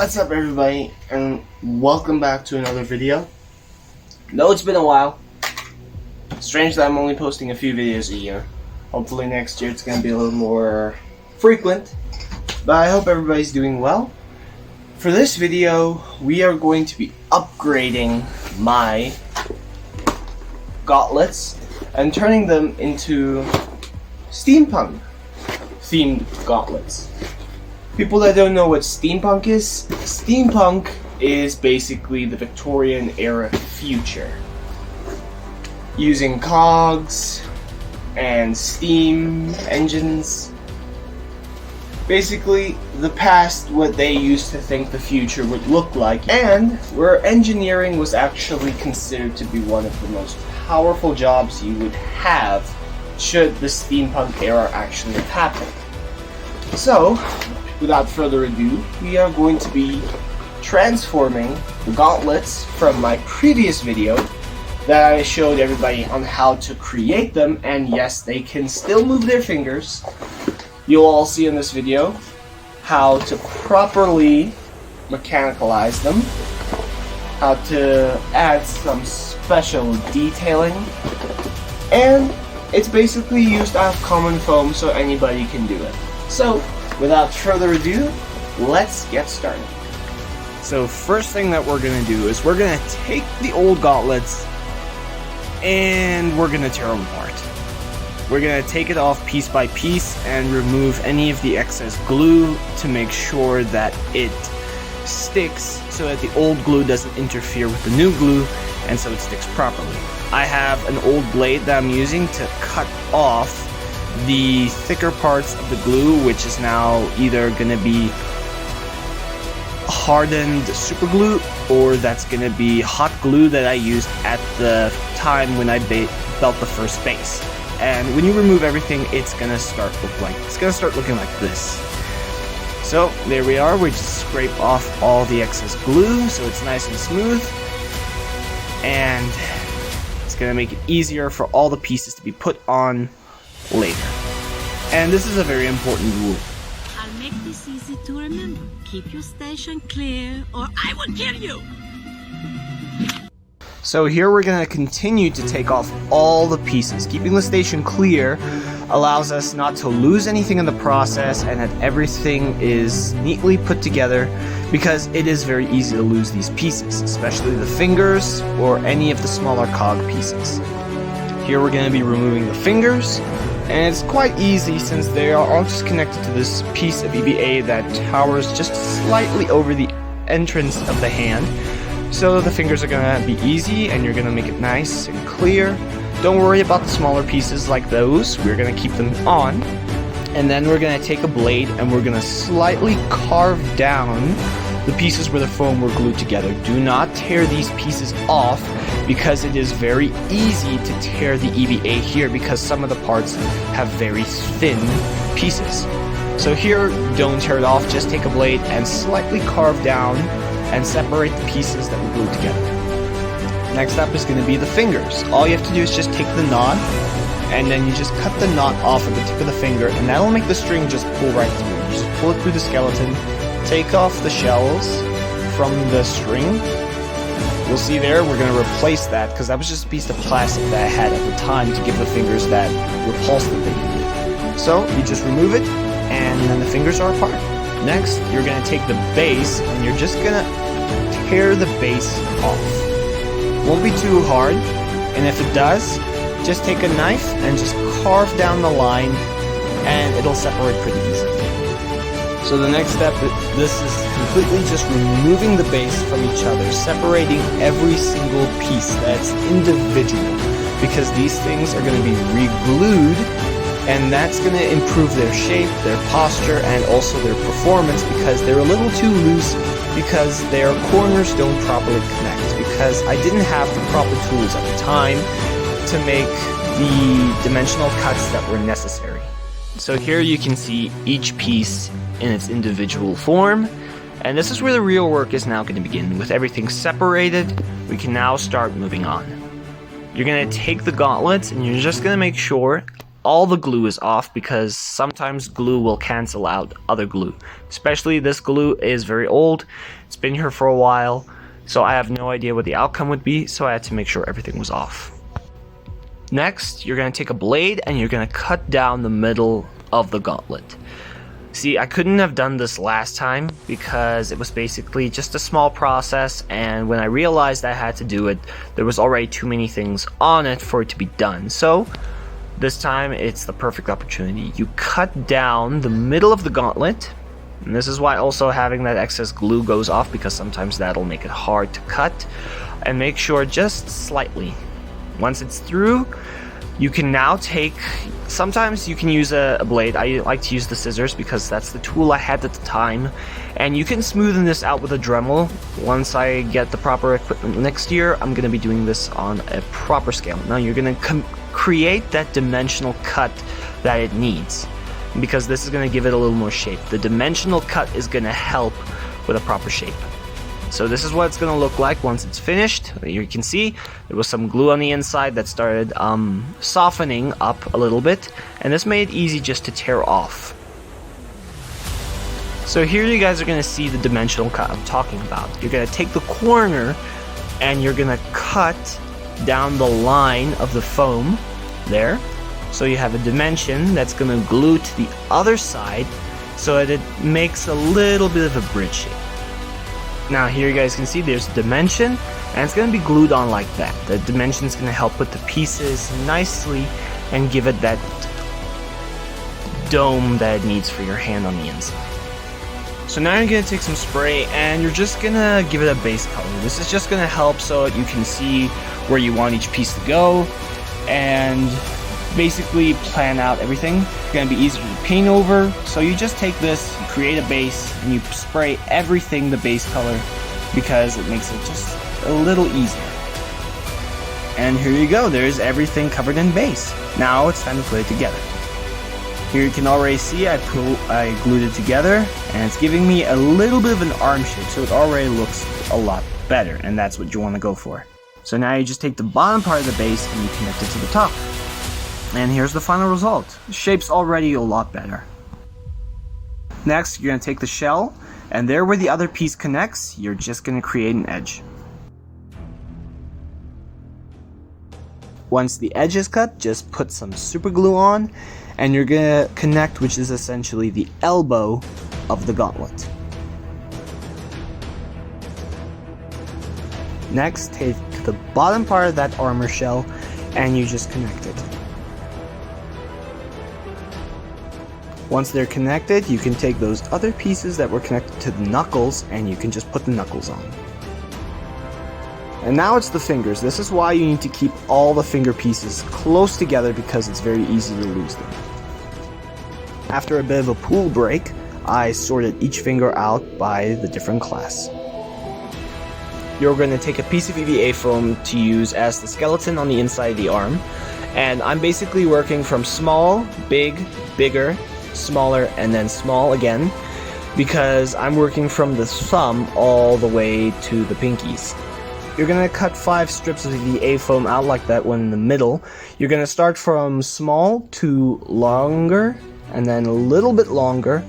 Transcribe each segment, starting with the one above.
What's up everybody, and welcome back to another video. No, it's been a while. Strange that I'm only posting a few videos a year. Hopefully next year it's going to be a little more frequent. But I hope everybody's doing well. For this video, we are going to be upgrading my gauntlets and turning them into steampunk themed gauntlets. People that don't know what steampunk is basically the Victorian era future. Using cogs and steam engines. Basically, the past, what they used to think the future would look like, and where engineering was actually considered to be one of the most powerful jobs you would have should the steampunk era actually have happened. So, without further ado, we are going to be transforming the gauntlets from my previous video that I showed everybody on how to create them, and yes, they can still move their fingers. You'll all see in this video how to properly mechanicalize them, how to add some special detailing, and it's basically used out of common foam so anybody can do it. So, without further ado, let's get started. So first thing that we're going to do is we're going to take the old gauntlets and we're going to tear them apart. We're going to take it off piece by piece and remove any of the excess glue to make sure that it sticks so that the old glue doesn't interfere with the new glue and so it sticks properly. I have an old blade that I'm using to cut off the thicker parts of the glue, which is now either going to be hardened super glue or that's going to be hot glue that I used at the time when I built the first base. And when you remove everything, it's going to start looking like this. So there we are. We just scrape off all the excess glue so it's nice and smooth, and it's going to make it easier for all the pieces to be put on later. And this is a very important rule. I'll make this easy to remember. Keep your station clear or I will kill you! So here we're going to continue to take off all the pieces. Keeping the station clear allows us not to lose anything in the process and that everything is neatly put together, because it is very easy to lose these pieces, especially the fingers or any of the smaller cog pieces. Here we're going to be removing the fingers, and it's quite easy since they are all just connected to this piece of EVA that towers just slightly over the entrance of the hand. So the fingers are going to be easy and you're going to make it nice and clear. Don't worry about the smaller pieces like those. We're going to keep them on. And then we're going to take a blade and we're going to slightly carve down the pieces where the foam were glued together. Do not tear these pieces off, because it is very easy to tear the EVA here because some of the parts have very thin pieces. So here, don't tear it off, just take a blade and slightly carve down and separate the pieces that were glued together. Next up is going to be the fingers. All you have to do is just take the knot and then you just cut the knot off at the tip of the finger, and that'll make the string just pull right through. You just pull it through the skeleton, take off the shells from the string. You'll see there, we're going to replace that because that was just a piece of plastic that I had at the time to give the fingers that repulse that they needed. So you just remove it and then the fingers are apart. Next, you're going to take the base and you're just going to tear the base off. Won't be too hard, and if it does, just take a knife and just carve down the line and it'll separate pretty easily. So the next step, this is completely just removing the base from each other, separating every single piece that's individual, because these things are going to be re-glued, and that's going to improve their shape, their posture, and also their performance, because they're a little too loose, because their corners don't properly connect, because I didn't have the proper tools at the time to make the dimensional cuts that were necessary. So here you can see each piece in its individual form, and this is where the real work is now going to begin. With everything separated, we can now start moving on. You're going to take the gauntlets and you're just going to make sure all the glue is off, because sometimes glue will cancel out other glue. Especially this glue is very old, it's been here for a while, so I have no idea what the outcome would be, so I had to make sure everything was off. Next, you're going to take a blade and you're going to cut down the middle of the gauntlet. See, I couldn't have done this last time because it was basically just a small process, and when I realized I had to do it, there was already too many things on it for it to be done. So this time it's the perfect opportunity. You cut down the middle of the gauntlet, and this is why also having that excess glue goes off, because sometimes that'll make it hard to cut, and make sure just slightly. Once it's through, you can now take, sometimes you can use a blade. I like to use the scissors because that's the tool I had at the time, and you can smoothen this out with a Dremel. Once I get the proper equipment next year, I'm going to be doing this on a proper scale. Now you're going to create that dimensional cut that it needs, because this is going to give it a little more shape. The dimensional cut is going to help with a proper shape. So this is what it's going to look like once it's finished. You can see there was some glue on the inside that started softening up a little bit, and this made it easy just to tear off. So here you guys are going to see the dimensional cut I'm talking about. You're going to take the corner and you're going to cut down the line of the foam there. So you have a dimension that's going to glue to the other side so that it makes a little bit of a bridge shape. Now here you guys can see there's a dimension, and it's going to be glued on like that. The dimension is going to help put the pieces nicely and give it that dome that it needs for your hand on the inside. So now you're going to take some spray and you're just going to give it a base color. This is just going to help so that you can see where you want each piece to go and basically plan out everything. It's going to be easier to paint over, so you just take this, you create a base, and you spray everything the base color, because it makes it just a little easier. And here you go, there's everything covered in base. Now it's time to put it together. Here you can already see I glued it together, and it's giving me a little bit of an arm shape, so it already looks a lot better, and that's what you want to go for. So now you just take the bottom part of the base and you connect it to the top. And here's the final result. The shape's already a lot better. Next, you're going to take the shell, and there where the other piece connects, you're just going to create an edge. Once the edge is cut, just put some super glue on, and you're going to connect, which is essentially the elbow of the gauntlet. Next, take the bottom part of that armor shell, and you just connect it. Once they're connected, you can take those other pieces that were connected to the knuckles and you can just put the knuckles on. And now it's the fingers. This is why you need to keep all the finger pieces close together, because it's very easy to lose them. After a bit of a pool break, I sorted each finger out by the different class. You're going to take a piece of EVA foam to use as the skeleton on the inside of the arm. And I'm basically working from small, big, bigger, smaller, and then small again, because I'm working from the thumb all the way to the pinkies. You're going to cut 5 strips of EVA foam out like that one in the middle. You're going to start from small to longer, and then a little bit longer,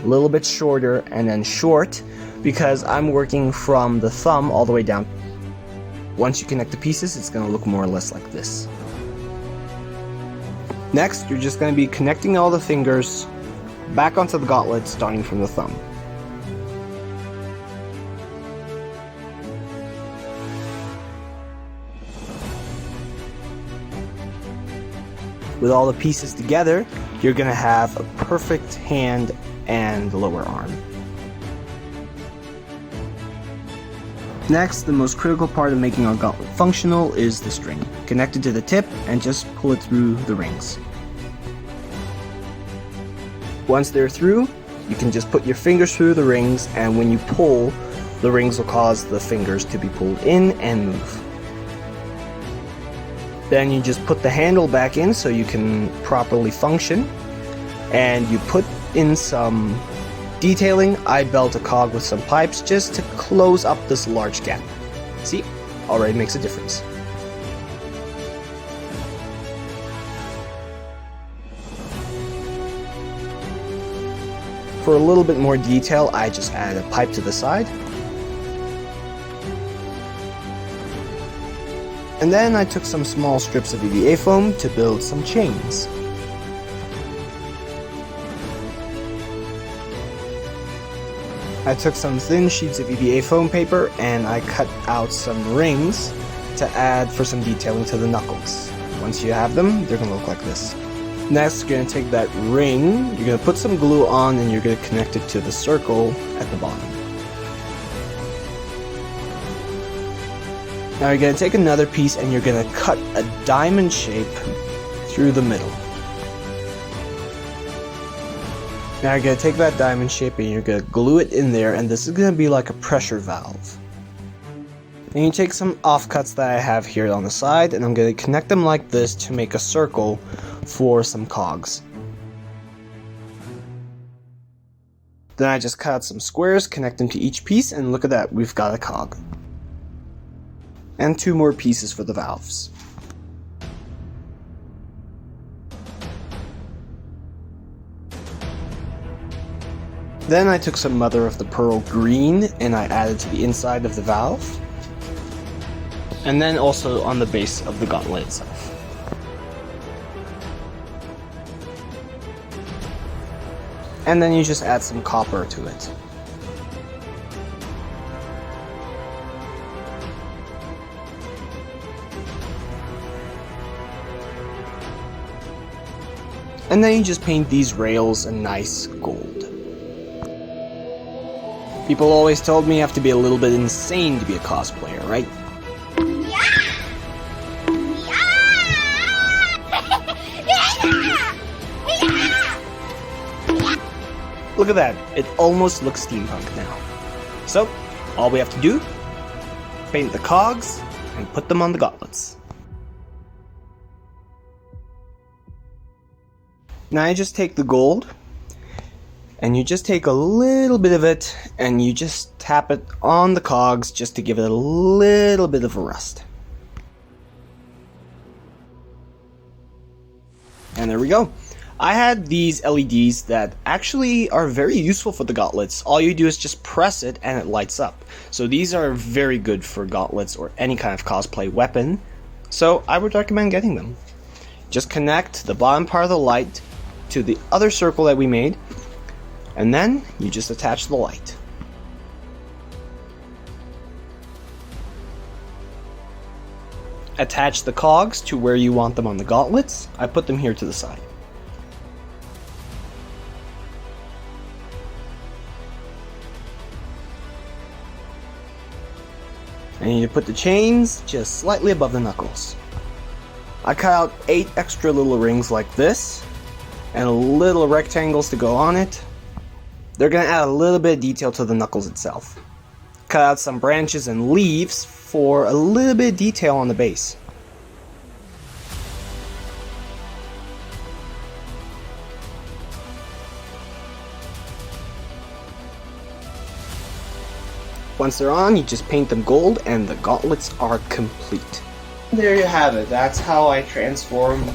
a little bit shorter, and then short, because I'm working from the thumb all the way down. Once you connect the pieces, it's going to look more or less like this. Next, you're just going to be connecting all the fingers back onto the gauntlet, starting from the thumb. With all the pieces together, you're going to have a perfect hand and lower arm. Next, the most critical part of making our gauntlet functional is the string. Connect it to the tip and just pull it through the rings. Once they're through, you can just put your fingers through the rings, and when you pull, the rings will cause the fingers to be pulled in and move. Then you just put the handle back in so you can properly function, and you put in some detailing. I belt a cog with some pipes just to close up this large gap. See, already makes a difference. For a little bit more detail, I just added a pipe to the side. And then I took some small strips of EVA foam to build some chains. I took some thin sheets of EVA foam paper and I cut out some rings to add for some detailing to the knuckles. Once you have them, they're going to look like this. Next, you're going to take that ring, you're going to put some glue on, and you're going to connect it to the circle at the bottom. Now you're going to take another piece and you're going to cut a diamond shape through the middle. Now you're going to take that diamond shape and you're going to glue it in there, and this is going to be like a pressure valve. And you take some offcuts that I have here on the side, and I'm going to connect them like this to make a circle for some cogs. Then I just cut out some squares, connect them to each piece, and look at that, we've got a cog. And 2 more pieces for the valves. Then I took some mother of the pearl green and I added to the inside of the valve. And then also on the base of the gauntlet itself. And then you just add some copper to it. And then you just paint these rails a nice gold. People always told me you have to be a little bit insane to be a cosplayer, right? Look at that, it almost looks steampunk now. So, all we have to do, paint the cogs and put them on the gauntlets. Now you just take the gold, and you just take a little bit of it, and you just tap it on the cogs just to give it a little bit of a rust. And there we go. I had these LEDs that actually are very useful for the gauntlets. All you do is just press it and it lights up. So these are very good for gauntlets or any kind of cosplay weapon. So I would recommend getting them. Just connect the bottom part of the light to the other circle that we made, and then you just attach the light. Attach the cogs to where you want them on the gauntlets. I put them here to the side. And you put the chains just slightly above the knuckles. I cut out 8 extra little rings like this, and little rectangles to go on it. They're going to add a little bit of detail to the knuckles itself. Cut out some branches and leaves for a little bit of detail on the base. Once they're on, you just paint them gold and the gauntlets are complete. There you have it. That's how I transformed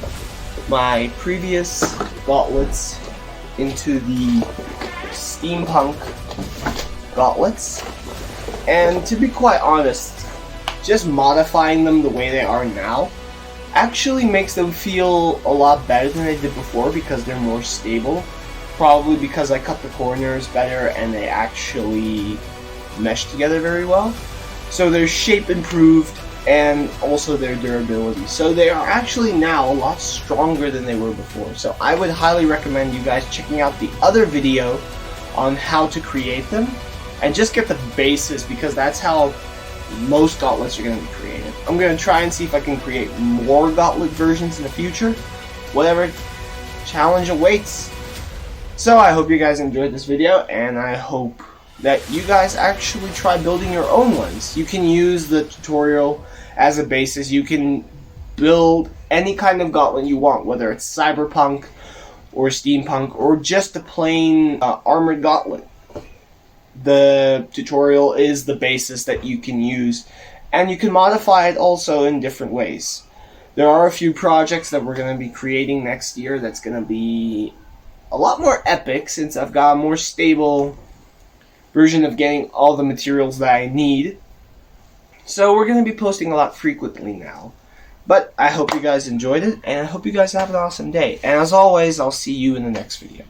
my previous gauntlets into the steampunk gauntlets. And to be quite honest, just modifying them the way they are now actually makes them feel a lot better than they did before because they're more stable. Probably because I cut the corners better and they actually mesh together very well. So their shape improved and also their durability. So they are actually now a lot stronger than they were before. So I would highly recommend you guys checking out the other video on how to create them and just get the basis because that's how most gauntlets are going to be created. I'm going to try and see if I can create more gauntlet versions in the future. Whatever challenge awaits. So I hope you guys enjoyed this video, and I hope that you guys actually try building your own ones. You can use the tutorial as a basis. You can build any kind of gauntlet you want, whether it's cyberpunk or steampunk or just a plain armored gauntlet. The tutorial is the basis that you can use, and you can modify it also in different ways. There are a few projects that we're going to be creating next year that's going to be a lot more epic since I've got a more stable version of getting all the materials that I need. So we're going to be posting a lot frequently now. But I hope you guys enjoyed it, and I hope you guys have an awesome day. And as always, I'll see you in the next video.